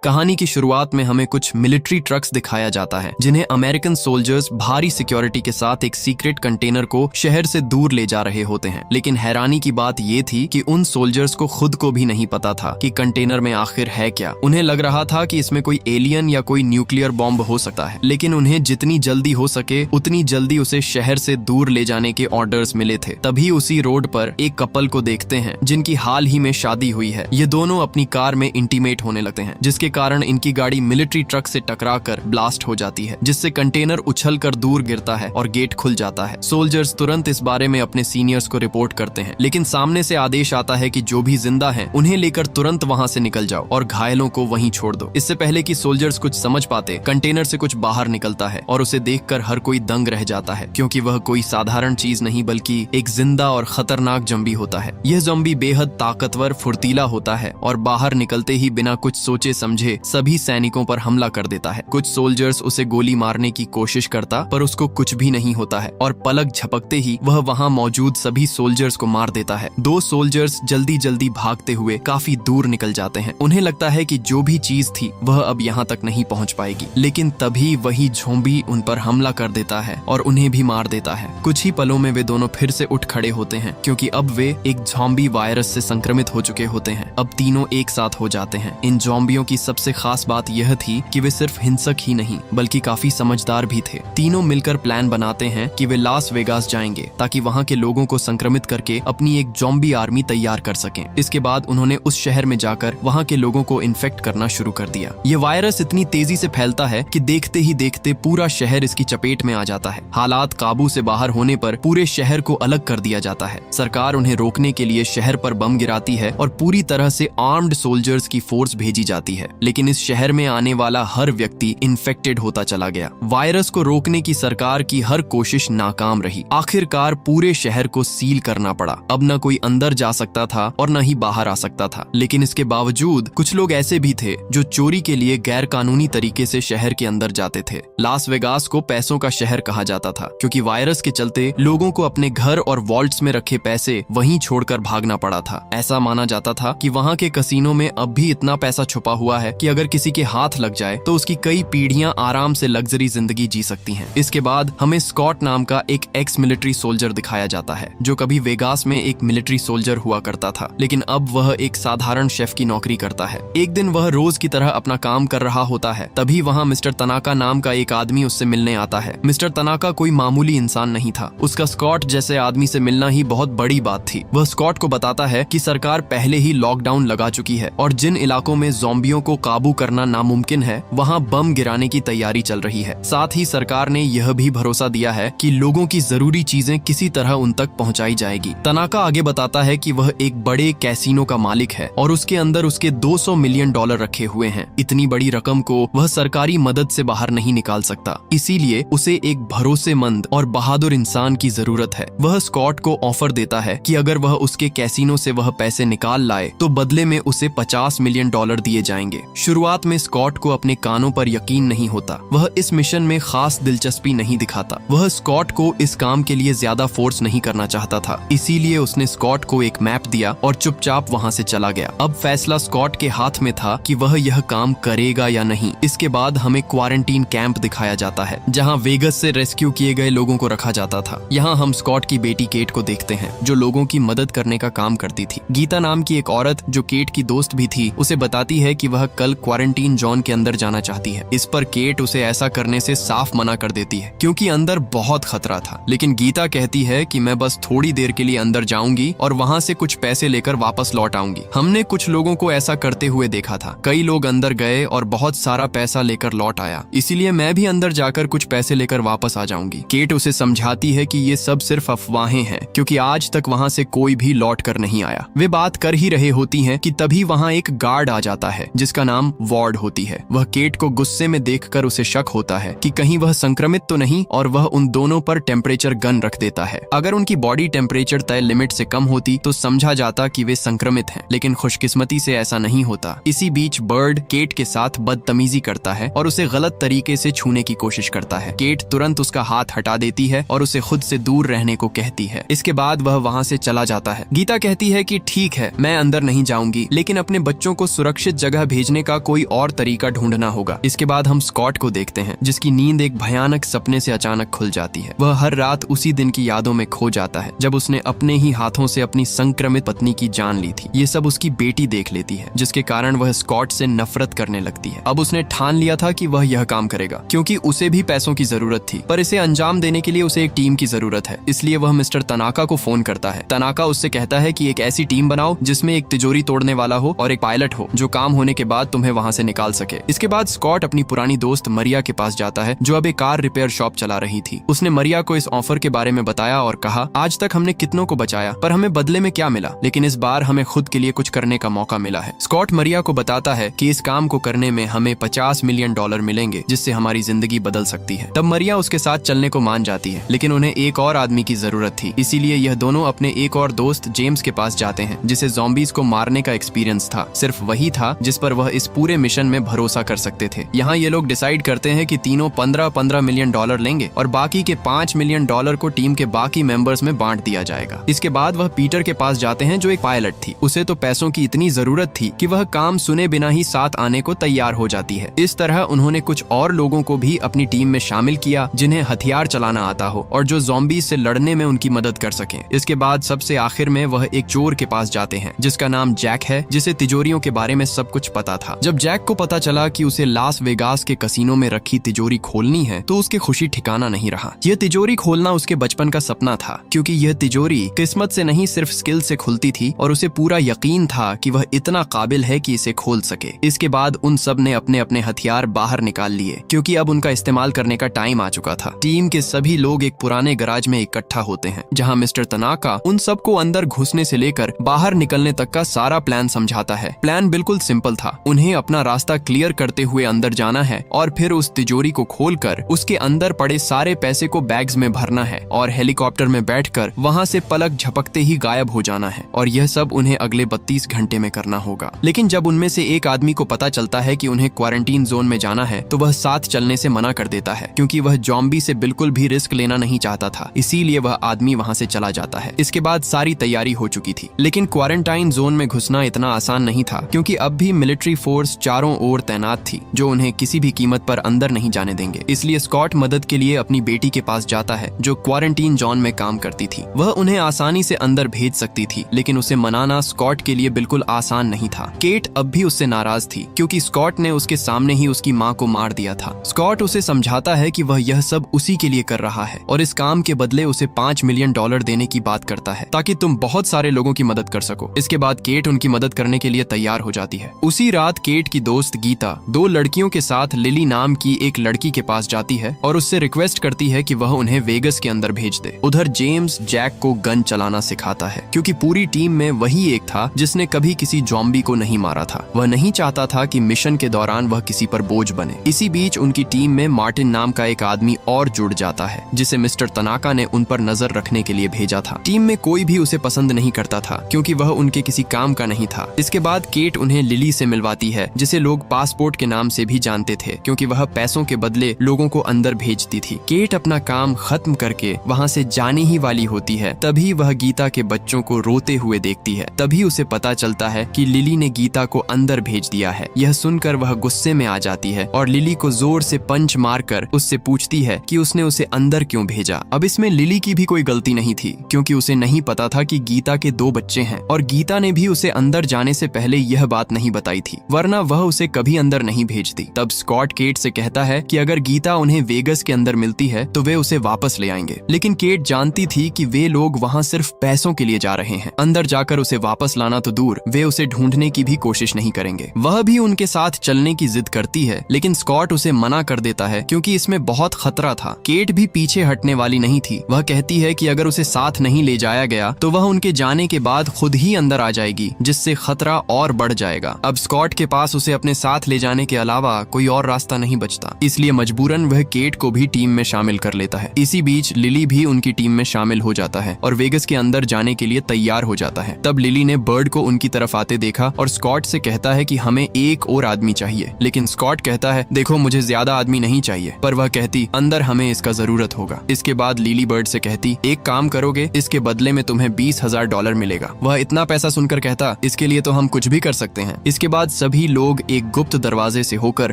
कहानी की शुरुआत में हमें कुछ मिलिट्री ट्रक्स दिखाया जाता है जिन्हें अमेरिकन सोल्जर्स भारी सिक्योरिटी के साथ एक सीक्रेट कंटेनर को शहर से दूर ले जा रहे होते हैं। लेकिन हैरानी की बात ये थी कि उन सोल्जर्स को खुद को भी नहीं पता था कि कंटेनर में आखिर है क्या। उन्हें लग रहा था कि इसमें कोई एलियन या कोई न्यूक्लियर बॉम्ब हो सकता है, लेकिन उन्हें जितनी जल्दी हो सके उतनी जल्दी उसे शहर से दूर ले जाने के ऑर्डर्स मिले थे। तभी उसी रोड पर एक कपल को देखते हैं जिनकी हाल ही में शादी हुई है। ये दोनों अपनी कार में इंटीमेट होने लगते हैं, जिसके कारण इनकी गाड़ी मिलिट्री ट्रक से टकराकर ब्लास्ट हो जाती है, जिससे कंटेनर उछलकर दूर गिरता है और गेट खुल जाता है। सोल्जर्स तुरंत इस बारे में अपने सीनियर्स को रिपोर्ट करते हैं, लेकिन सामने से आदेश आता है कि जो भी जिंदा हैं उन्हें लेकर तुरंत वहां से निकल जाओ और घायलों को वहीं छोड़ दो। इससे पहले कि सोल्जर्स कुछ समझ पाते, कंटेनर से कुछ बाहर निकलता है और उसे देखकर हर कोई दंग रह जाता है, क्योंकि वह कोई साधारण चीज नहीं बल्कि एक जिंदा और खतरनाक ज़ॉम्बी होता है। यह ज़ॉम्बी बेहद ताकतवर, फुर्तीला होता है और बाहर निकलते ही बिना कुछ सोचे समझे सभी सैनिकों पर हमला कर देता है। कुछ सोल्जर्स उसे गोली मारने की कोशिश करता, पर उसको कुछ भी नहीं होता है और पलक झपकते ही वह वहां मौजूद सभी सोल्जर्स को मार देता है। दो सोल्जर्स जल्दी जल्दी भागते हुए काफी दूर निकल जाते हैं। उन्हें लगता है कि जो भी चीज थी वह अब यहाँ तक नहीं पहुँच पाएगी, लेकिन तभी वही ज़ॉम्बी उन पर हमला कर देता है और उन्हें भी मार देता है। कुछ ही पलों में वे दोनों फिर से उठ खड़े होते हैं, क्योंकि अब वे एक ज़ॉम्बी वायरस से संक्रमित हो चुके होते हैं। अब तीनों एक साथ हो जाते हैं। इन ज़ॉम्बियों की सबसे खास बात यह थी कि वे सिर्फ हिंसक ही नहीं बल्कि काफी समझदार भी थे। तीनों मिलकर प्लान बनाते हैं कि वे लास वेगास जाएंगे ताकि वहां के लोगों को संक्रमित करके अपनी एक ज़ॉम्बी आर्मी तैयार कर सकें। इसके बाद उन्होंने उस शहर में जाकर वहां के लोगों को इन्फेक्ट करना शुरू कर दिया। ये वायरस इतनी तेजी से फैलता है कि देखते ही देखते पूरा शहर इसकी चपेट में आ जाता है। हालात काबू से बाहर होने पर पूरे शहर को अलग कर दिया जाता है। सरकार उन्हें रोकने के लिए शहर पर बम गिराती है और पूरी तरह से आर्म्ड सोल्जर्स की फोर्स भेजी जाती है, लेकिन इस शहर में आने वाला हर व्यक्ति इन्फेक्टेड होता चला गया। वायरस को रोकने की सरकार की हर कोशिश नाकाम रही। आखिरकार पूरे शहर को सील करना पड़ा। अब न कोई अंदर जा सकता था और न ही बाहर आ सकता था। लेकिन इसके बावजूद कुछ लोग ऐसे भी थे जो चोरी के लिए गैर कानूनी तरीके से शहर के अंदर जाते थे। लास वेगास को पैसों का शहर कहा जाता था, क्योंकि वायरस के चलते लोगों को अपने घर और वॉल्ट्स में रखे पैसे वहीं छोड़कर भागना पड़ा था। ऐसा माना जाता था कि वहां के कसीनो में अब भी इतना पैसा छुपा हुआ है कि अगर किसी के हाथ लग जाए तो उसकी कई पीढ़ियां आराम से लग्जरी जिंदगी जी सकती हैं। इसके बाद हमें स्कॉट नाम का एक एक्स मिलिट्री सोल्जर दिखाया जाता है, जो कभी वेगास में एक मिलिट्री सोल्जर हुआ करता था, लेकिन अब वह एक साधारण शेफ की नौकरी करता है। एक दिन वह रोज की तरह अपना काम कर रहा होता है, तभी वहाँ मिस्टर तनाका नाम का एक आदमी उससे मिलने आता है। मिस्टर तनाका कोई मामूली इंसान नहीं था। उसका स्कॉट जैसे आदमी से मिलना ही बहुत बड़ी बात थी। वह स्कॉट को बताता है कि सरकार पहले ही लॉकडाउन लगा चुकी है और जिन इलाकों में ज़ॉम्बियों को काबू करना नामुमकिन है वहाँ बम गिराने की तैयारी चल रही है। साथ ही सरकार ने यह भी भरोसा दिया है कि लोगों की जरूरी चीजें किसी तरह उन तक पहुंचाई जाएगी। तनाका आगे बताता है कि वह एक बड़े कैसीनो का मालिक है और उसके अंदर उसके $200 मिलियन रखे हुए हैं। इतनी बड़ी रकम को वह सरकारी मदद से बाहर नहीं निकाल सकता, इसीलिए उसे एक भरोसेमंद और बहादुर इंसान की जरूरत है। वह स्कॉट को ऑफर देता है कि अगर वह उसके कैसीनो से वह पैसे निकाल लाए तो बदले में उसे $50 मिलियन दिए जाएंगे। शुरुआत में स्कॉट को अपने कानों पर यकीन नहीं होता। वह इस मिशन में खास दिलचस्पी नहीं दिखाता। वह स्कॉट को इस काम के लिए ज्यादा फोर्स नहीं करना चाहता था, इसीलिए उसने स्कॉट को एक मैप दिया और चुपचाप वहां से चला गया। अब फैसला स्कॉट के हाथ में था कि वह यह काम करेगा या नहीं। इसके बाद हमें क्वारंटीन कैंप दिखाया जाता है, जहां वेगस से रेस्क्यू किए गए लोगों को रखा जाता था। यहाँ हम स्कॉट की बेटी केट को देखते हैं, जो लोगों की मदद करने का काम करती थी। गीता नाम की एक औरत, जो केट की दोस्त भी थी, उसे बताती है कि वह कल क्वारंटीन जोन के अंदर जाना चाहती है। इस पर केट उसे ऐसा करने से साफ मना कर देती है, क्योंकि अंदर बहुत खतरा था। लेकिन गीता कहती है कि मैं बस थोड़ी देर के लिए अंदर जाऊंगी और वहां से कुछ पैसे लेकर वापस लौट आऊंगी। हमने कुछ लोगों को ऐसा करते हुए देखा था। कई लोग अंदर गए और बहुत सारा पैसा लेकर लौट आया, इसीलिए मैं भी अंदर जाकर कुछ पैसे लेकर वापस आ जाऊंगी। केट उसे समझाती है कि ये सब सिर्फ अफवाहें हैं, क्योंकि आज तक वहां से कोई भी लौट कर नहीं आया। वे बात कर ही रहे होती हैं कि तभी वहां एक गार्ड आ जाता है, जिसका नाम वार्ड होती है। वह केट को गुस्से में देखकर उसे शक होता है कि कहीं वह संक्रमित तो नहीं, और वह उन दोनों पर टेम्परेचर गन रख देता है। अगर उनकी बॉडी टेम्परेचर तय लिमिट से कम होती तो समझा जाता कि वे संक्रमित हैं, लेकिन खुशकिस्मती से ऐसा नहीं होता। इसी बीच बर्ड केट के साथ बदतमीजी करता है और उसे गलत तरीके से छूने की कोशिश करता है। केट तुरंत उसका हाथ हटा देती है और उसे खुद से दूर रहने को कहती है। इसके बाद वह वहाँ से चला जाता है। गीता कहती है कि ठीक है, मैं अंदर नहीं जाऊंगी, लेकिन अपने बच्चों को सुरक्षित जगह भेजने भेजने का कोई और तरीका ढूंढना होगा। इसके बाद हम स्कॉट को देखते हैं, जिसकी नींद एक भयानक सपने से अचानक खुल जाती है। वह हर रात उसी दिन की यादों में खो जाता है जब उसने अपने ही हाथों से अपनी संक्रमित पत्नी की जान ली थी। ये सब उसकी बेटी देख लेती है, जिसके कारण वह स्कॉट से नफरत करने लगती है। अब उसने ठान लिया था कि वह यह काम करेगा, क्योंकि उसे भी पैसों की जरूरत थी, पर इसे अंजाम देने के लिए उसे एक टीम की जरूरत है। इसलिए वह मिस्टर तनाका को फोन करता है। तनाका उससे कहता है कि एक ऐसी टीम बनाओ जिसमें एक तिजोरी तोड़ने वाला हो और एक पायलट हो, जो काम होने के बाद तुम्हें वहां से निकाल सके। इसके बाद स्कॉट अपनी पुरानी दोस्त मरिया के पास जाता है, जो अब एक कार रिपेयर शॉप चला रही थी। उसने मरिया को इस ऑफर के बारे में बताया और कहा, आज तक हमने कितनों को बचाया, पर हमें बदले में क्या मिला, लेकिन इस बार हमें खुद के लिए कुछ करने का मौका मिला है। स्कॉट मरिया को बताता है कि इस काम को करने में हमें $50 मिलियन मिलेंगे, जिससे हमारी जिंदगी बदल सकती है। तब मरिया उसके साथ चलने को मान जाती है, लेकिन उन्हें एक और आदमी की जरूरत थी। इसीलिए यह दोनों अपने एक और दोस्त जेम्स के पास जाते हैं, जिसे ज़ॉम्बीज़ को मारने का एक्सपीरियंस था। सिर्फ वही था जिस पर वह इस पूरे मिशन में भरोसा कर सकते थे। यहाँ ये लोग डिसाइड करते हैं कि तीनों 15-15 मिलियन डॉलर लेंगे और बाकी के $5 मिलियन को टीम के बाकी मेंबर्स में बांट दिया जाएगा। इसके बाद वह पीटर के पास जाते हैं, जो एक पायलट थी। उसे तो पैसों की इतनी जरूरत थी कि वह काम सुने बिना ही साथ आने को तैयार हो जाती है। इस तरह उन्होंने कुछ और लोगों को भी अपनी टीम में शामिल किया, जिन्हें हथियार चलाना आता हो और जो ज़ॉम्बीज़ से लड़ने में उनकी मदद कर सकें। इसके बाद सबसे आखिर में वह एक चोर के पास जाते हैं, जिसका नाम जैक है, जिसे तिजोरियों के बारे में सब कुछ पता था। जब जैक को पता चला कि उसे लास वेगास के कसीनो में रखी तिजोरी खोलनी है, तो उसकी खुशी ठिकाना नहीं रहा। यह तिजोरी खोलना उसके बचपन का सपना था, क्योंकि यह तिजोरी किस्मत से नहीं सिर्फ स्किल से खुलती थी और उसे पूरा यकीन था कि वह इतना काबिल है कि इसे खोल सके। इसके बाद उन सब ने अपने अपने हथियार बाहर निकाल लिए, क्योंकि अब उनका इस्तेमाल करने का टाइम आ चुका था। टीम के सभी लोग एक पुराने गराज में इकट्ठा होते हैं, जहां मिस्टर तनाका उन सबको अंदर घुसने से लेकर बाहर निकलने तक का सारा प्लान समझाता है। प्लान बिल्कुल सिंपल था। उन्हें अपना रास्ता क्लियर करते हुए अंदर जाना है और फिर उस तिजोरी को खोलकर उसके अंदर पड़े सारे पैसे को बैग्स में भरना है और हेलीकॉप्टर में बैठकर वहां से पलक झपकते ही गायब हो जाना है। और यह सब उन्हें अगले 32 घंटे में करना होगा। लेकिन जब उनमें से एक आदमी को पता चलता है कि उन्हें क्वारंटीन जोन में जाना है, तो वह साथ चलने से मना कर देता है, क्योंकि वह ज़ॉम्बी से बिल्कुल भी रिस्क लेना नहीं चाहता था। इसीलिए वह आदमी वहां से चला जाता है। इसके बाद सारी तैयारी हो चुकी थी, लेकिन क्वारंटाइन जोन में घुसना इतना आसान नहीं था, क्योंकि अब भी मिलिट्री फोर्स चारों ओर तैनात थी, जो उन्हें किसी भी कीमत पर अंदर नहीं जाने देंगे। इसलिए स्कॉट मदद के लिए अपनी बेटी के पास जाता है, जो क्वारंटीन जोन में काम करती थी। वह उन्हें आसानी से अंदर भेज सकती थी, लेकिन उसे मनाना स्कॉट के लिए बिल्कुल आसान नहीं था। केट अब भी उससे नाराज थी, क्योंकि स्कॉट ने उसके सामने ही उसकी माँ को मार दिया था। स्कॉट उसे समझाता है कि वह यह सब उसी के लिए कर रहा है और इस काम के बदले उसे $5 मिलियन देने की बात करता है, ताकि तुम बहुत सारे लोगों की मदद कर सको। इसके बाद केट उनकी मदद करने के लिए तैयार हो जाती है। उसी रात केट की दोस्त गीता 2 लड़कियों के साथ लिली नाम की एक लड़की के पास जाती है और उससे रिक्वेस्ट करती है कि वह उन्हें वेगस के अंदर भेज दे। उधर जेम्स जैक को गन चलाना सिखाता है, क्योंकि पूरी टीम में वही एक था जिसने कभी किसी ज़ॉम्बी को नहीं मारा था। वह नहीं चाहता था कि मिशन के दौरान वह किसी पर बोझ बने। इसी बीच उनकी टीम में मार्टिन नाम का एक आदमी और जुड़ जाता है, जिसे मिस्टर तनाका ने उन पर नजर रखने के लिए भेजा था। टीम में कोई भी उसे पसंद नहीं करता था, क्योंकि वह उनके किसी काम का नहीं था। इसके बाद केट उन्हें लिली से मिलवाती है, जिसे लोग पासपोर्ट के नाम से भी जानते थे, क्योंकि वह पैसों के बदले लोगों को अंदर भेजती थी। केट अपना काम खत्म करके वहां से जाने ही वाली होती है, तभी वह गीता के बच्चों को रोते हुए देखती है। तभी उसे पता चलता है कि लिली ने गीता को अंदर भेज दिया है। यह सुनकर वह गुस्से में आ जाती है और लिली को जोर से पंच मारकर उससे पूछती है कि उसने उसे अंदर क्यों भेजा। अब इसमें लिली की भी कोई गलती नहीं थी, क्योंकि उसे नहीं पता था कि गीता के 2 बच्चे हैं और गीता ने भी उसे अंदर जाने से पहले यह बात नहीं बताई थी, वरना वह उसे कभी अंदर नहीं भेजती। तब स्कॉट केट से कहता है कि अगर गीता उन्हें वेगस के अंदर मिलती है तो वे उसे वापस ले आएंगे। लेकिन केट जानती थी कि वे लोग वहां सिर्फ पैसों के लिए जा रहे हैं। अंदर जाकर उसे वापस लाना तो दूर, वे उसे ढूंढने की भी कोशिश नहीं करेंगे। वह भी उनके साथ चलने की जिद करती है, लेकिन स्कॉट उसे मना कर देता है, क्योंकि इसमें बहुत खतरा था। केट भी पीछे हटने वाली नहीं थी। वह कहती है कि अगर उसे साथ नहीं ले जाया गया तो वह उनके जाने के बाद खुद ही अंदर आ जाएगी, जिससे खतरा और बढ़ जाएगा। अब स्कॉट के पास उसे अपने साथ ले जाने के अलावा कोई और रास्ता नहीं बचता, इसलिए मजबूरन वह केट को भी टीम में शामिल कर लेता है। इसी बीच लिली भी उनकी टीम में शामिल हो जाता है और वेगस के अंदर जाने के लिए तैयार हो जाता है। तब लिली ने बर्ड को उनकी तरफ आते देखा और स्कॉट से कहता है कि हमें एक और आदमी चाहिए। लेकिन स्कॉट कहता है, देखो मुझे ज्यादा आदमी नहीं चाहिए, पर वह कहती, अंदर हमें इसका जरूरत होगा। इसके बाद लिली बर्ड से कहती, एक काम करोगे, इसके बदले में तुम्हें $20,000 मिलेगा। वह इतना पैसा सुनकर कहता, इसके लिए तो हम कुछ भी कर सकते हैं। इसके बाद सभी लोग एक गुप्त दरवाजे से होकर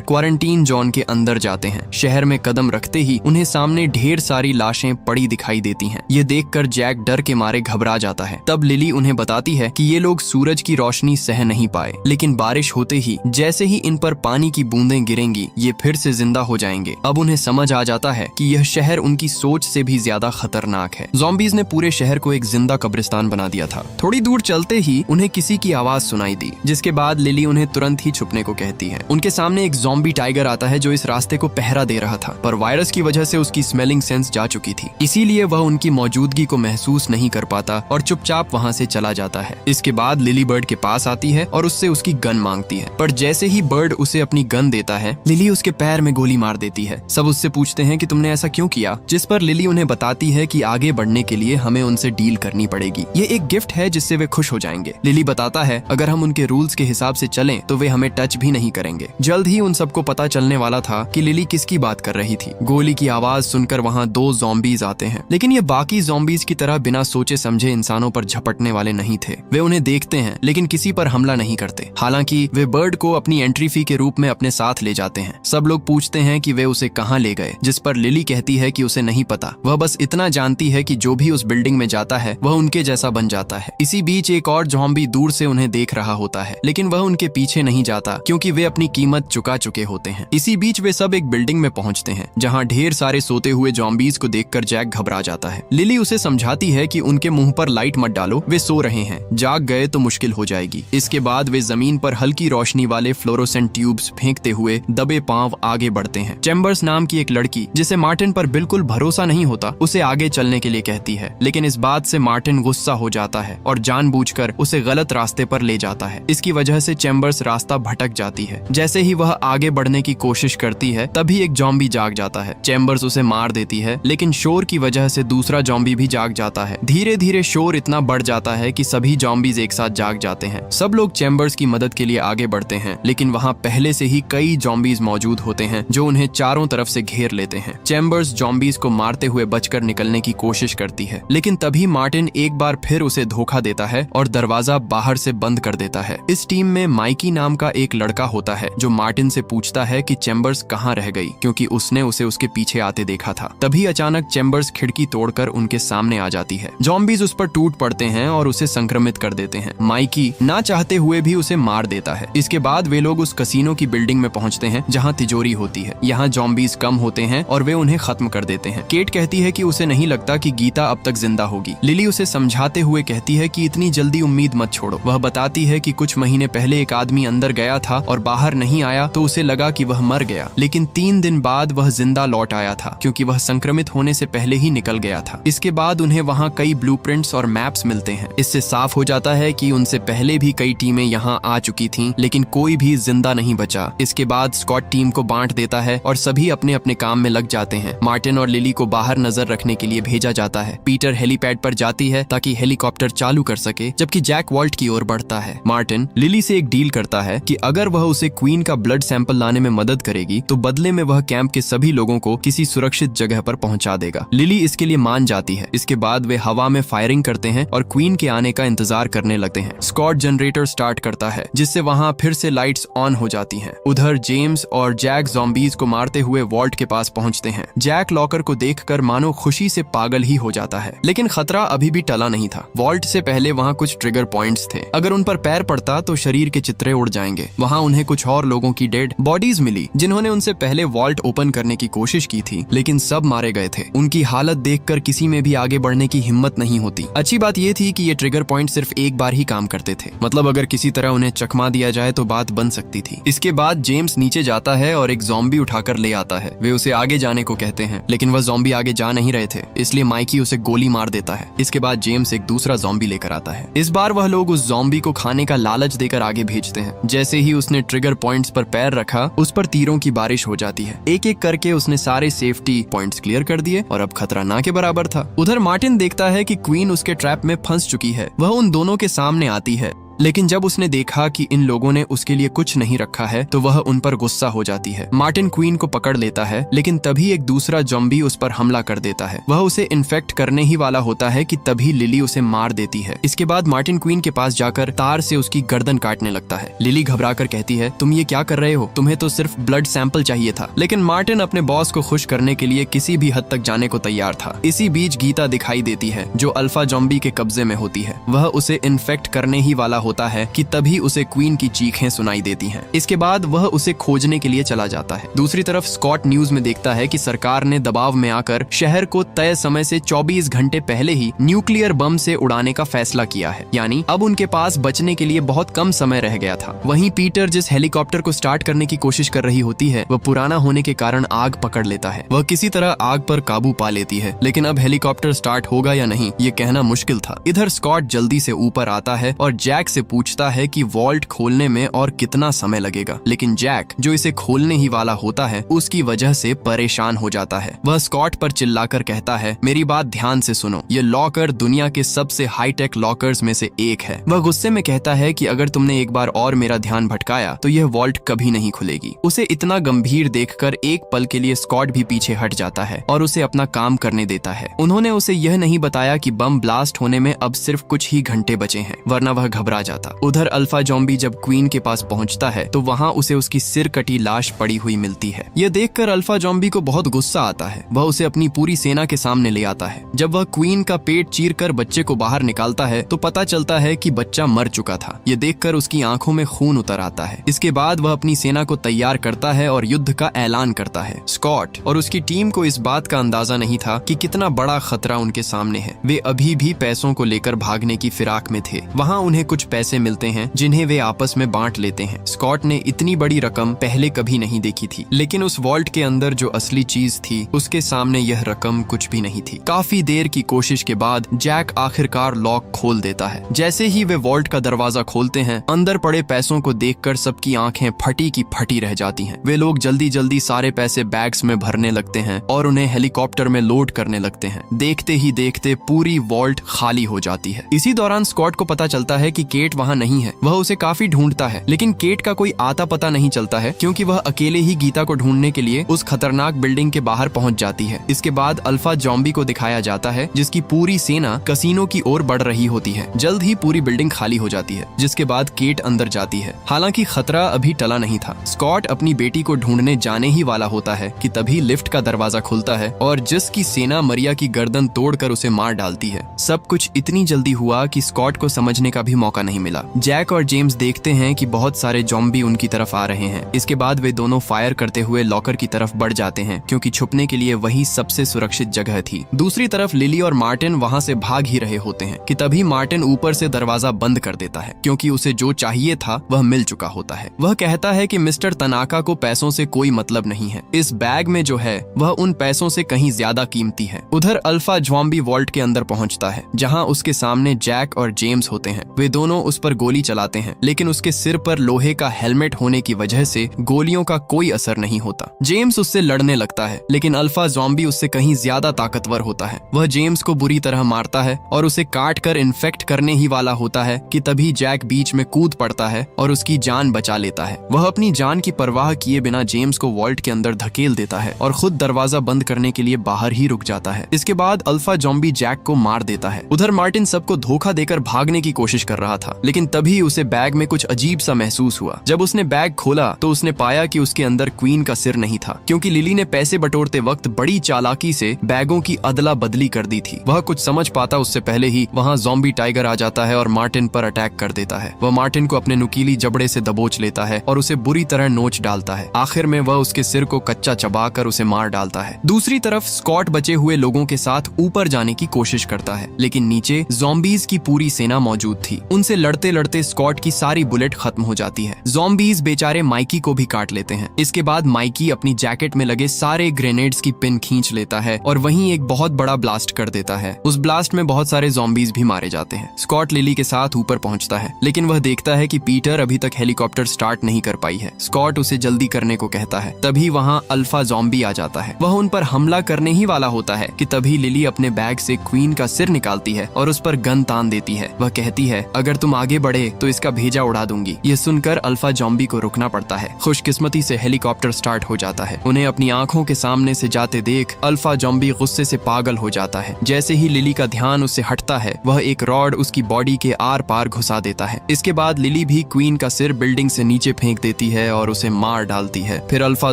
क्वारंटीन जोन के अंदर जाते हैं। शहर में कदम रखते ही उन्हें सामने ढेर सारी लाशें पड़ी दिखाई देती हैं। ये देखकर जैक डर के मारे घबरा जाता है। तब लिली उन्हें बताती है कि ये लोग सूरज की रोशनी सह नहीं पाए, लेकिन बारिश होते ही जैसे ही इन पर पानी की बूंदें गिरेंगी ये फिर से जिंदा हो जाएंगे। अब उन्हें समझ आ जाता है कि यह शहर उनकी सोच से भी ज्यादा खतरनाक है। ज़ॉम्बीज़ ने पूरे शहर को एक जिंदा कब्रिस्तान बना दिया था। थोड़ी दूर चलते ही उन्हें किसी की आवाज सुनाई दी, जिसके बाद लिली उन्हें तुरंत ही छुपने को कहती है। उनके सामने एक ज़ॉम्बी टाइगर आता है जो इस रास्ते को पहरा दे रहा था, पर वायरस की वजह से उसकी स्मेलिंग सेंस जा चुकी थी, इसीलिए वह उनकी मौजूदगी को महसूस नहीं कर पाता और चुपचाप वहाँ से चला जाता है। इसके बाद लिली बर्ड के पास आती है और उससे उसकी गन मांगती है, पर जैसे ही बर्ड उसे अपनी गन देता है लिली उसके पैर में गोली मार देती है। सब उससे पूछते हैं कि तुमने ऐसा क्यों किया, जिस पर लिली उन्हें बताती है कि आगे बढ़ने के लिए हमें उनसे डील करनी पड़ेगी। ये एक गिफ्ट है जिससे वे खुश हो जाएंगे। लिली बताता है अगर हम उनके रूल्स के हिसाब से चलें तो वे हमें टच भी नहीं करेंगे। जल्द ही उन सबको पता चलने वाला था कि लिली किसकी बात कर रही थी। गोली की आवाज सुनकर वहाँ 2 ज़ॉम्बीज़ आते हैं, लेकिन ये बाकी ज़ॉम्बीज़ की तरह बिना सोचे समझे इंसानों पर झपटने वाले नहीं थे। वे उन्हें देखते हैं लेकिन किसी पर हमला नहीं करते। हालांकि वे बर्ड को अपनी एंट्री फी के रूप में अपने साथ ले जाते हैं। सब लोग पूछते हैं कि वे उसे कहाँ ले गए, जिस पर लिली कहती है कि उसे नहीं पता। वह बस इतना जानती है कि जो भी उस बिल्डिंग में जाता है वह उनके जैसा बन जाता है। इसी बीच एक और ज़ॉम्बी दूर से उन्हें देख रहा होता है, लेकिन वह उनके पीछे नहीं जाता क्योंकि वे अपनी कीमत चुका चुके होते हैं। इसी बीच वे सब एक बिल्डिंग में पहुंचते हैं जहां ढेर सारे सोते हुए ज़ॉम्बीज़ को देखकर जैक घबरा जाता है। लिली उसे समझाती है कि उनके मुंह पर लाइट मत डालो, वे सो रहे हैं, जाग गए तो मुश्किल हो जाएगी। इसके बाद वे जमीन पर हल्की रोशनी वाले फ्लोरोसेंट ट्यूब्स फेंकते हुए दबे पांव आगे बढ़ते हैं। चैम्बर्स नाम की एक लड़की जिसे मार्टिन पर बिल्कुल भरोसा नहीं होता उसे आगे चलने के लिए कहती है, लेकिन इस बात से मार्टिन गुस्सा हो जाता है और जानबूझकर उसे गलत रास्ते पर ले जाता है। इसकी वजह से चैम्बर्स रास्ता भटक जाती है। जैसे ही वह आगे बढ़ने की कोशिश करती है तभी एक ज़ॉम्बी जाग जाता है। चैम्बर्स उसे मार देती है, लेकिन शोर की वजह से दूसरा ज़ॉम्बी भी जाग जाता है। धीरे धीरे शोर इतना बढ़ जाता है कि सभी ज़ॉम्बीज़ एक साथ जाग जाते हैं। सब लोग चैम्बर्स की मदद के लिए आगे बढ़ते हैं, लेकिन वहाँ पहले से ही कई ज़ॉम्बीज़ मौजूद होते हैं जो उन्हें चारों तरफ से घेर लेते हैं। चैम्बर्स ज़ॉम्बीज़ को मारते हुए बचकर निकलने की कोशिश करती है, लेकिन तभी मार्टिन एक बार फिर उसे धोखा देता है और दरवाजा बाहर से बंद कर देता है। इस टीम में माइकी नाम का एक लड़का होता है जो मार्टिन से पूछता है कि चैम्बर्स कहाँ रह गई, क्योंकि उसने उसे उसके पीछे आते देखा था। तभी अचानक चैम्बर्स खिड़की तोड़कर उनके सामने आ जाती है। ज़ॉम्बीज़ उस पर टूट पड़ते हैं और उसे संक्रमित कर देते हैं। माइकी ना चाहते हुए भी उसे मार देता है। इसके बाद वे लोग उस कसीनो की बिल्डिंग में पहुंचते हैं जहां तिजोरी होती है। यहाँ ज़ॉम्बीज़ कम होते हैं और वे उन्हें खत्म कर देते हैं। केट कहती है कि उसे नहीं लगता कि गीता अब तक जिंदा होगी। लिली उसे समझाते हुए कहती है कि इतनी जल्दी उम्मीद मत छोड़ो। वह बताती है कि कुछ महीने पहले एक आदमी अंदर गया था और बाहर नहीं आया तो उसे लगा कि वह मर गया, लेकिन 3 दिन बाद वह जिंदा लौट आया था क्योंकि वह संक्रमित होने से पहले ही निकल गया था। इसके बाद उन्हें वहाँ कई ब्लूप्रिंट्स और मैप्स मिलते हैं। इससे साफ हो जाता है कि उनसे पहले भी कई टीमें यहाँ आ चुकी थीं, लेकिन कोई भी जिंदा नहीं बचा। इसके बाद स्कॉट टीम को बांट देता है और सभी अपने अपने काम में लग जाते हैं। मार्टिन और लिली को बाहर नजर रखने के लिए भेजा जाता है। पीटर हेलीपैड पर जाती है ताकि हेलीकॉप्टर चालू कर सके, जबकि जैक वॉल्ट की ओर बढ़ता है। मार्टिन लिली से एक डील करता है कि अगर वह उसे क्वीन का ब्लड सैंपल लाने में मदद करेगी तो बदले में वह कैंप के सभी लोगों को किसी सुरक्षित जगह पर पहुंचा देगा। लिली इसके लिए मान जाती है। इसके बाद वे हवा में फायरिंग करते हैं और क्वीन के आने का इंतजार करने लगते हैं। स्कॉट जनरेटर स्टार्ट करता है जिससे वहाँ फिर से लाइट्स ऑन हो जाती हैं। उधर जेम्स और जैक ज़ॉम्बीज़ को मारते हुए वॉल्ट के पास पहुंचते हैं। जैक लॉकर को देखकर मानो खुशी से पागल ही हो जाता है, लेकिन खतरा अभी भी टला नहीं था। वॉल्ट से पहले वहाँ कुछ ट्रिगर पॉइंट्स थे। अगर उन पर पैर पड़ता तो शरीर के चित्रे उड़ जाएंगे। वहाँ उन्हें कुछ और लोगों की डेड बॉडीज मिली जिन्होंने उनसे पहले वॉल्ट ओपन करने की कोशिश की थी, लेकिन सब मारे गए थे। उनकी हालत देखकर किसी में भी आगे बढ़ने की हिम्मत नहीं होती। अच्छी बात यह थी कि ये ट्रिगर पॉइंट सिर्फ एक बार ही काम करते थे, मतलब अगर किसी तरह उन्हें चकमा दिया जाए तो बात बन सकती थी। इसके बाद जेम्स नीचे जाता है और एक ज़ॉम्बी उठाकर ले आता है। वे उसे आगे जाने को कहते हैं, लेकिन वह ज़ॉम्बी आगे जा नहीं रहे थे, इसलिए माइकी उसे गोली मार देता है। इसके बाद जेम्स एक दूसरा ज़ॉम्बी लेकर आता है। इस बार वह लोग उस ज़ॉम्बी को खाने का लालच देकर आगे भेजते हैं। जैसे ही उसने ट्रिगर पॉइंट्स पर पैर रखा, उस पर तीरों की बारिश हो जाती है। एक एक करके उसने सारे सेफ्टी पॉइंट्स क्लियर कर दिए और अब खतरा ना के बराबर था। उधर मार्टिन देखता है कि क्वीन उसके ट्रैप में फंस चुकी है। वह उन दोनों के सामने आती है लेकिन जब उसने देखा कि इन लोगों ने उसके लिए कुछ नहीं रखा है तो वह उन पर गुस्सा हो जाती है। मार्टिन क्वीन को पकड़ लेता है, लेकिन तभी एक दूसरा ज़ॉम्बी उस पर हमला कर देता है। वह उसे इन्फेक्ट करने ही वाला होता है कि तभी लिली उसे मार देती है। इसके बाद मार्टिन क्वीन के पास जाकर तार से उसकी गर्दन काटने लगता है। लिली घबरा कर कहती है, तुम ये क्या कर रहे हो? तुम्हें तो सिर्फ ब्लड सैंपल चाहिए था। लेकिन मार्टिन अपने बॉस को खुश करने के लिए किसी भी हद तक जाने को तैयार था। इसी बीच गीता दिखाई देती है जो अल्फा ज़ॉम्बी के कब्जे में होती है। वह उसे इन्फेक्ट करने ही वाला होता है कि तभी उसे क्वीन की चीखें सुनाई देती हैं। इसके बाद वह उसे खोजने के लिए चला जाता है। दूसरी तरफ स्कॉट न्यूज में देखता है कि सरकार ने दबाव में आकर शहर को तय समय से 24 घंटे पहले ही न्यूक्लियर बम से उड़ाने का फैसला किया है। यानी अब उनके पास बचने के लिए बहुत कम समय रह गया था। वहीं पीटर जिस हेलीकॉप्टर को स्टार्ट करने की कोशिश कर रही होती है वह पुराना होने के कारण आग पकड़ लेता है। वह किसी तरह आग पर काबू पा लेती है, लेकिन अब हेलीकॉप्टर स्टार्ट होगा या नहीं ये कहना मुश्किल था। इधर स्कॉट जल्दी से ऊपर आता है और जैक से पूछता है कि वॉल्ट खोलने में और कितना समय लगेगा, लेकिन जैक जो इसे खोलने ही वाला होता है उसकी वजह से परेशान हो जाता है। वह स्कॉट पर चिल्लाकर कहता है, मेरी बात ध्यान से सुनो, ये लॉकर दुनिया के सबसे हाईटेक लॉकर्स में से एक है। वह गुस्से में कहता है कि अगर तुमने एक बार और मेरा ध्यान भटकाया तो यह वॉल्ट कभी नहीं खुलेगी। उसे इतना गंभीर देखकर एक पल के लिए स्कॉट भी पीछे हट जाता है और उसे अपना काम करने देता है। उन्होंने उसे यह नहीं बताया कि बम ब्लास्ट होने में अब सिर्फ कुछ ही घंटे बचे हैं, वरना वह घबरा जाता। उधर अल्फा ज़ॉम्बी जब क्वीन के पास पहुंचता है तो वहां उसे उसकी सिर कटी लाश पड़ी हुई मिलती है। यह देखकर अल्फा ज़ॉम्बी को बहुत गुस्सा आता है। वह उसे अपनी पूरी सेना के सामने ले आता है। जब वह क्वीन का पेट चीरकर बच्चे को बाहर निकालता है तो पता चलता है कि बच्चा मर चुका था। ये देखकर उसकी आंखों में खून उतर आता है। इसके बाद वह अपनी सेना को तैयार करता है और युद्ध का ऐलान करता है। स्कॉट और उसकी टीम को इस बात का अंदाजा नहीं था कि कितना बड़ा खतरा उनके सामने है। वे अभी भी पैसों को लेकर भागने की फिराक में थे। वहाँ उन्हें कुछ पैसे मिलते हैं जिन्हें वे आपस में बांट लेते हैं। स्कॉट ने इतनी बड़ी रकम पहले कभी नहीं देखी थी, लेकिन उस वॉल्ट के अंदर जो असली चीज थी उसके सामने यह रकम कुछ भी नहीं थी। काफी देर की कोशिश के बाद जैक आखिरकार लॉक खोल देता है। जैसे ही वे वॉल्ट का दरवाजा खोलते हैं, अंदर पड़े पैसों को देखकर सबकी आंखें फटी की फटी रह जाती हैं। वे लोग जल्दी जल्दी सारे पैसे बैग्स में भरने लगते हैं और उन्हें हेलीकॉप्टर में लोड करने लगते हैं। देखते ही देखते पूरी वॉल्ट खाली हो जाती है। इसी दौरान स्कॉट को पता चलता है कि केट वहाँ नहीं है। वह उसे काफी ढूंढता है, लेकिन केट का कोई आता पता नहीं चलता है क्योंकि वह अकेले ही गीता को ढूंढने के लिए उस खतरनाक बिल्डिंग के बाहर पहुंच जाती है। इसके बाद अल्फा ज़ॉम्बी को दिखाया जाता है जिसकी पूरी सेना कसीनो की ओर बढ़ रही होती है। जल्द ही पूरी बिल्डिंग खाली हो जाती है, जिसके बाद केट अंदर जाती है। हालांकि खतरा अभी टला नहीं था। स्कॉट अपनी बेटी को ढूंढने जाने ही वाला होता है कि तभी लिफ्ट का दरवाजा खुलता है और जिसकी सेना मरिया की गर्दन तोड़कर उसे मार डालती है। सब कुछ इतनी जल्दी हुआ कि स्कॉट को समझने का भी मौका नहीं मिला। जैक और जेम्स देखते हैं कि बहुत सारे ज़ॉम्बी उनकी तरफ आ रहे हैं। इसके बाद वे दोनों फायर करते हुए लॉकर की तरफ बढ़ जाते हैं क्योंकि छुपने के लिए वही सबसे सुरक्षित जगह थी। दूसरी तरफ लिली और मार्टिन वहां से भाग ही रहे होते हैं कि तभी मार्टिन ऊपर से दरवाजा बंद कर देता है क्योंकि उसे जो चाहिए था वह मिल चुका होता है। वह कहता है कि मिस्टर तनाका को पैसों से कोई मतलब नहीं है। इस बैग में जो है वह उन पैसों से कहीं ज्यादा कीमती है। उधर अल्फा ज़ॉम्बी वॉल्ट के अंदर पहुंचता है जहां उसके सामने जैक और जेम्स होते हैं। वे दोनों उस पर गोली चलाते हैं, लेकिन उसके सिर पर लोहे का हेलमेट होने की वजह से गोलियों का कोई असर नहीं होता। जेम्स उससे लड़ने लगता है, लेकिन अल्फा ज़ॉम्बी उससे कहीं ज्यादा ताकतवर होता है। वह जेम्स को बुरी तरह मारता है और उसे काट कर इन्फेक्ट करने ही वाला होता है कि तभी जैक बीच में कूद पड़ता है और उसकी जान बचा लेता है। वह अपनी जान की परवाह किए बिना जेम्स को वॉल्ट के अंदर धकेल देता है और खुद दरवाजा बंद करने के लिए बाहर ही रुक जाता है। इसके बाद अल्फा ज़ॉम्बी जैक को मार देता है। उधर मार्टिन सबको धोखा देकर भागने की कोशिश कर रहा था, लेकिन तभी उसे बैग में कुछ अजीब सा महसूस हुआ। जब उसने बैग खोला तो उसने पाया कि उसके अंदर क्वीन का सिर नहीं था, क्योंकि लिली ने पैसे बटोरते वक्त बड़ी चालाकी से बैगों की अदला बदली कर दी थी। वह कुछ समझ पाता उससे पहले ही वहाँ ज़ॉम्बी टाइगर आ जाता है और मार्टिन पर अटैक कर देता है। वह मार्टिन को अपने नुकीली जबड़े से दबोच लेता है और उसे बुरी तरह नोच डालता है। आखिर में वह उसके सिर को कच्चा चबाकर उसे मार डालता है। दूसरी तरफ स्कॉट बचे हुए लोगों के साथ ऊपर जाने की कोशिश करता है, लेकिन नीचे ज़ॉम्बीज की पूरी सेना मौजूद थी। उनसे लड़ते लड़ते स्कॉट की सारी बुलेट खत्म हो जाती है। ज़ॉम्बीज बेचारे माइकी को भी काट लेते हैं। इसके बाद माइकी अपनी जैकेट में लगे सारे ग्रेनेड्स की पिन खींच लेता है और वहीं एक बहुत बड़ा ब्लास्ट कर देता है। उस ब्लास्ट में बहुत सारे ज़ॉम्बीज भी मारे जाते हैं। स्कॉट लिली के साथ ऊपर पहुंचता है, लेकिन वह देखता है कि पीटर अभी तक हेलीकॉप्टर स्टार्ट नहीं कर पाई है। स्कॉट उसे जल्दी करने को कहता है। तभी वहाँ अल्फा ज़ॉम्बी आ जाता है। वह उन पर हमला करने ही वाला होता है कि तभी लिली अपने बैग से क्वीन का सिर निकालती है और उस पर गन तान देती है। वह कहती है, अगर तुम तुम आगे बढ़े तो इसका भेजा उड़ा दूंगी। ये सुनकर अल्फा जॉम्बी को रुकना पड़ता है। खुशकिस्मती से हेलीकॉप्टर स्टार्ट हो जाता है। उन्हें अपनी आंखों के सामने से जाते देख अल्फा जॉम्बी गुस्से से पागल हो जाता है। जैसे ही लिली का ध्यान उससे हटता है, वह एक रॉड उसकी बॉडी के आर पार घुसा देता है। इसके बाद लिली भी क्वीन का सिर बिल्डिंग से नीचे फेंक देती है और उसे मार डालती है। फिर अल्फा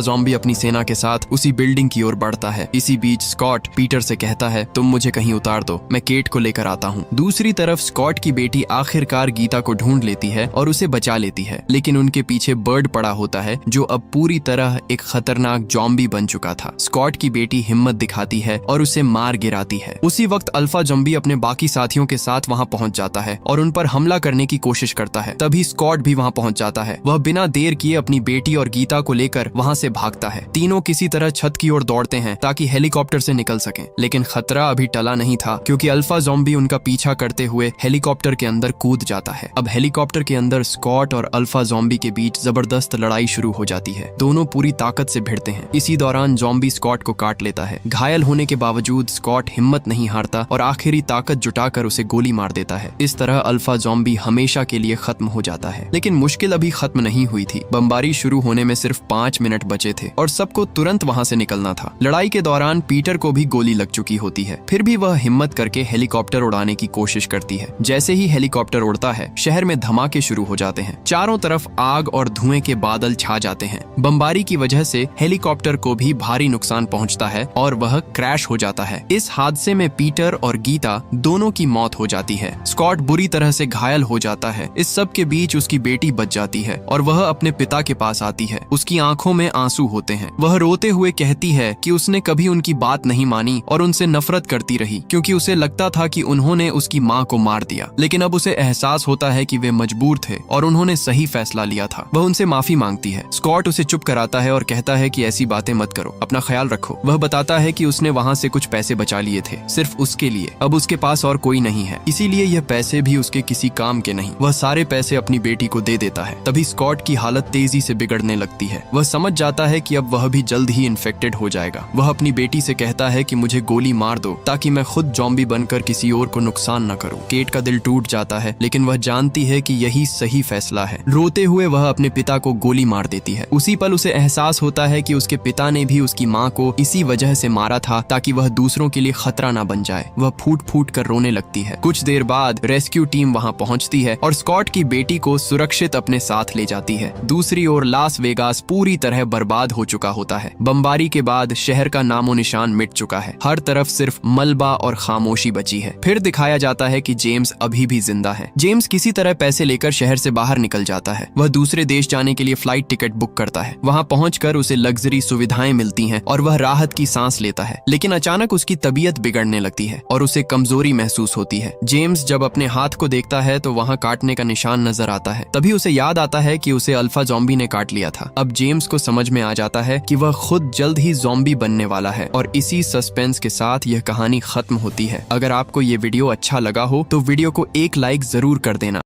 जॉम्बी अपनी सेना के साथ उसी बिल्डिंग की ओर बढ़ता है। इसी बीच स्कॉट पीटर से कहता है, तुम मुझे कहीं उतार दो, मैं केट को लेकर आता हूँ। दूसरी तरफ स्कॉट की बेटी आखिरकार गीता को ढूंढ लेती है और उसे बचा लेती है, लेकिन उनके पीछे बर्ड पड़ा होता है जो अब पूरी तरह एक खतरनाक जॉम्बी बन चुका था। स्कॉट की बेटी हिम्मत दिखाती है और उसे मार गिराती है। उसी वक्त अल्फा जॉम्बी अपने बाकी साथियों के साथ वहां पहुंच जाता है और उन पर हमला करने की कोशिश करता है। तभी स्कॉट भी वहां पहुंच जाता है। वह बिना देर किए अपनी बेटी और गीता को लेकर वहां से भागता है। तीनों किसी तरह छत की ओर दौड़ते हैं ताकि हेलीकॉप्टर से निकल सकें, लेकिन खतरा अभी टला नहीं था क्योंकि अल्फा जॉम्बी उनका पीछा करते हुए हेलीकॉप्टर के अंदर कूद जाता है। अब हेलीकॉप्टर के अंदर स्कॉट और अल्फा जॉम्बी के बीच जबरदस्त लड़ाई शुरू हो जाती है। दोनों पूरी ताकत से भिड़ते हैं। इसी दौरान जॉम्बी स्कॉट को काट लेता है। घायल होने के बावजूद स्कॉट हिम्मत नहीं हारता और आखिरी ताकत जुटाकर उसे गोली मार देता है। इस तरह अल्फा जॉम्बी हमेशा के लिए खत्म हो जाता है। लेकिन मुश्किल अभी खत्म नहीं हुई थी। बमबारी शुरू होने में सिर्फ 5 मिनट बचे थे और सबको तुरंत वहां से निकलना था। लड़ाई के दौरान पीटर को भी गोली लग चुकी होती है। फिर भी वह हिम्मत करके हेलीकॉप्टर उड़ाने की कोशिश करती है। जैसे ही हेलीकॉप्टर उड़ता है, शहर में धमाके शुरू हो जाते हैं। चारों तरफ आग और धुएं के बादल छा जाते हैं। बमबारी की वजह से हेलीकॉप्टर को भी भारी नुकसान पहुंचता है और वह क्रैश हो जाता है। इस हादसे में पीटर और गीता दोनों की मौत हो जाती है। स्कॉट बुरी तरह से घायल हो जाता है। इस सब के बीच उसकी बेटी बच जाती है और वह अपने पिता के पास आती है। उसकी आंखों में आंसू होते हैं। वह रोते हुए कहती है कि उसने कभी उनकी बात नहीं मानी और उनसे नफरत करती रही क्योंकि उसे लगता था कि उन्होंने उसकी माँ को मार दिया। लेकिन अब उसे एहसास होता है कि वे मजबूर थे और उन्होंने सही फैसला लिया था। वह उनसे माफी मांगती है। स्कॉट उसे चुप कराता है और कहता है कि ऐसी बातें मत करो, अपना ख्याल रखो। वह बताता है कि उसने वहाँ से कुछ पैसे बचा लिए थे, सिर्फ उसके लिए। अब उसके पास और कोई नहीं है, इसीलिए यह पैसे भी उसके किसी काम के नहीं। वह सारे पैसे अपनी बेटी को दे देता है। तभी स्कॉट की हालत तेजी से बिगड़ने लगती है। वह समझ जाता है कि अब वह भी जल्द ही इन्फेक्टेड हो जाएगा। वह अपनी बेटी से कहता है कि मुझे गोली मार दो ताकि मैं खुद जॉम्बी बनकर किसी और को नुकसान न करूं। केट का दिल टूट जाता है, लेकिन वह जानती है कि यही सही फैसला है। रोते हुए वह अपने पिता को गोली मार देती है। उसी पल उसे एहसास होता है कि उसके पिता ने भी उसकी माँ को इसी वजह से मारा था ताकि वह दूसरों के लिए खतरा न बन जाए। वह फूट फूट कर रोने लगती है। कुछ देर बाद रेस्क्यू टीम वहां पहुंचती है और स्कॉट की बेटी को सुरक्षित अपने साथ ले जाती है। दूसरी ओर लास वेगास पूरी तरह बर्बाद हो चुका होता है। बमबारी के बाद शहर का नामो निशान मिट चुका है। हर तरफ सिर्फ मलबा और खामोशी बची है। फिर दिखाया जाता है कि जेम्स अभी भी जिंदा है। जेम्स किसी तरह पैसे लेकर शहर से बाहर निकल जाता है। वह दूसरे देश जाने के लिए फ्लाइट टिकट बुक करता है। वहां पहुंचकर उसे लग्जरी सुविधाएं मिलती हैं और वह राहत की सांस लेता है। लेकिन अचानक उसकी तबीयत बिगड़ने लगती है और उसे कमजोरी महसूस होती है। जेम्स जब अपने हाथ को देखता है तो वहां काटने का निशान नजर आता है। तभी उसे याद आता है कि उसे अल्फा जॉम्बी ने काट लिया था। अब जेम्स को समझ में आ जाता है कि वह खुद जल्द ही जॉम्बी बनने वाला है और इसी सस्पेंस के साथ यह कहानी खत्म होती है। अगर आपको ये वीडियो अच्छा लगा हो तो वीडियो को एक लाइक जरूर कर देना।